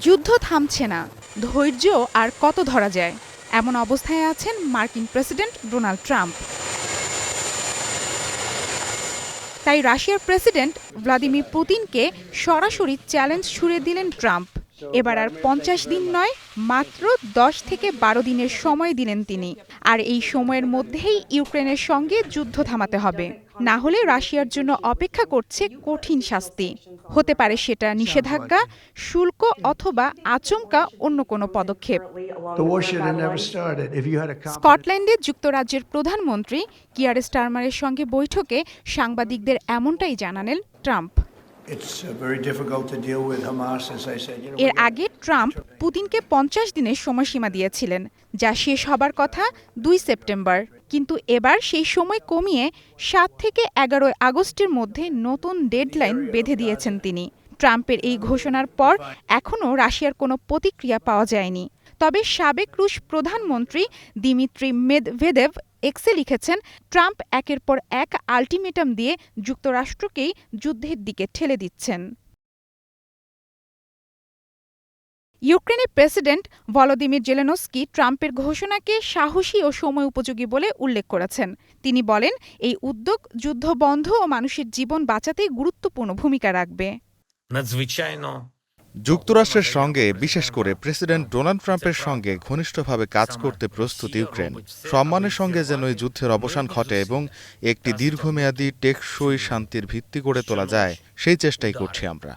যুদ্ধ থামছে না, ধৈর্য আর কত ধরা যায়, এমন অবস্থায় আছেন মার্কিন প্রেসিডেন্ট ডোনাল্ড ট্রাম্প। তাই রাশিয়ার প্রেসিডেন্ট ভ্লাদিমির পুতিনকে সরাসরি চ্যালেঞ্জ ছুড়ে দিলেন ট্রাম্প। এবার আর 50 দিন নয়, মাত্র 10 থেকে 12 দিনের সময় দিলেন তিনি। আর এই সময়ের মধ্যেই ইউক্রেনের সঙ্গে যুদ্ধ থামাতে হবে, না হলে রাশিয়ার জন্য অপেক্ষা করছে কঠিন শাস্তি। হতে পারে সেটা নিষেধাজ্ঞা, শুল্ক অথবা আচমকা অন্য কোনো পদক্ষেপ। স্কটল্যান্ডে যুক্তরাজ্যের প্রধানমন্ত্রী কিয়ার স্টারমারের সঙ্গে বৈঠকে সাংবাদিকদের এমনটাই জানালেন ট্রাম্প। এর আগে ট্রাম্প পুতিনকে 50 দিনের সময়সীমা দিয়েছিলেন, যা শেষ হবার কথা 2 সেপ্টেম্বর। কিন্তু এবার সেই সময় কমিয়ে 7 থেকে 11 আগস্টের মধ্যে নতুন ডেডলাইন বেঁধে দিয়েছেন তিনি। ট্রাম্পের এই ঘোষণার পর এখনও রাশিয়ার কোনো প্রতিক্রিয়া পাওয়া যায়নি। তবে সাবেক রুশ প্রধানমন্ত্রী দিমিত্রি মেদভেদেভ এক্সে লিখেছেন, ট্রাম্প একের পর এক আলটিমেটাম দিয়ে যুক্তরাষ্ট্রকেই যুদ্ধের দিকে ঠেলে দিচ্ছেন। ইউক্রেনের প্রেসিডেন্ট ভলোদিমির জেলেনস্কি ট্রাম্পের ঘোষণাকে সাহসী ও সময় উপযোগী বলে উল্লেখ করেছেন। তিনি বলেন, এই উদ্যোগ যুদ্ধ বন্ধ ও মানুষের জীবন বাঁচাতে গুরুত্বপূর্ণ ভূমিকা রাখবে। যুক্তরাষ্ট্রের সঙ্গে, বিশেষ করে প্রেসিডেন্ট ডোনাল্ড ট্রাম্পের সঙ্গে ঘনিষ্ঠভাবে কাজ করতে প্রস্তুত ইউক্রেন। সম্মানের সঙ্গে যেন এই যুদ্ধের অবসান ঘটে এবং একটি দীর্ঘমেয়াদী টেকসই শান্তির ভিত্তি গড়ে তোলা যায়, সেই চেষ্টাই করছি আমরা।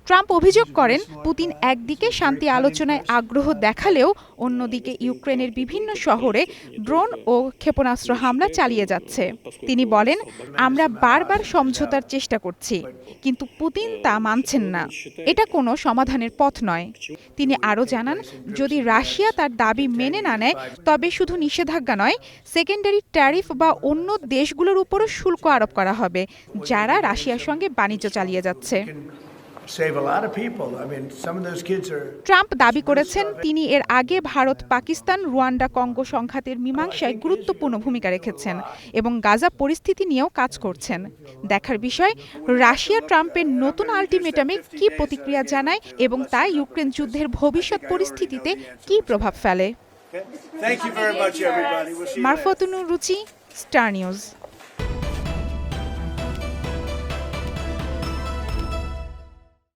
ট্রাম্প অভিযোগ করেন, পুতিন একদিকে শান্তি আলোচনায় আগ্রহ দেখালেও অন্যদিকে ইউক্রেনের বিভিন্ন শহরে ড্রোন ও ক্ষেপণাস্ত্র হামলা চালিয়ে যাচ্ছে। তিনি বলেন, আমরা বারবার সমঝোতার চেষ্টা করছি, কিন্তু পুতিন তা মানছেন না। এটা কোনো সমাধানের পথ নয়। তিনি আরও জানান, যদি রাশিয়া তার দাবি মেনে না নেয়, তবে শুধু নিষেধাজ্ঞা নয়, সেকেন্ডারি ট্যারিফ বা অন্য দেশগুলোর উপরও শুল্ক আরোপ করা হবে, যারা রাশিয়ার সঙ্গে বাণিজ্য চালিয়ে যাচ্ছে। ট্রাম্প দাবি করেছেন, তিনি এর আগে ভারত, পাকিস্তান, রুয়ান্ডা, কঙ্গো সংঘাতের মীমাংসায় গুরুত্বপূর্ণ ভূমিকা রেখেছেন এবং গাজা পরিস্থিতি নিয়েও কাজ করছেন। দেখার বিষয়, রাশিয়া ট্রাম্পের নতুন আলটিমেটামে কী প্রতিক্রিয়া জানায় এবং তা ইউক্রেন যুদ্ধের ভবিষ্যৎ পরিস্থিতিতে কী প্রভাব ফেলে। মারফতুনুর রুচি, স্টার নিউজ।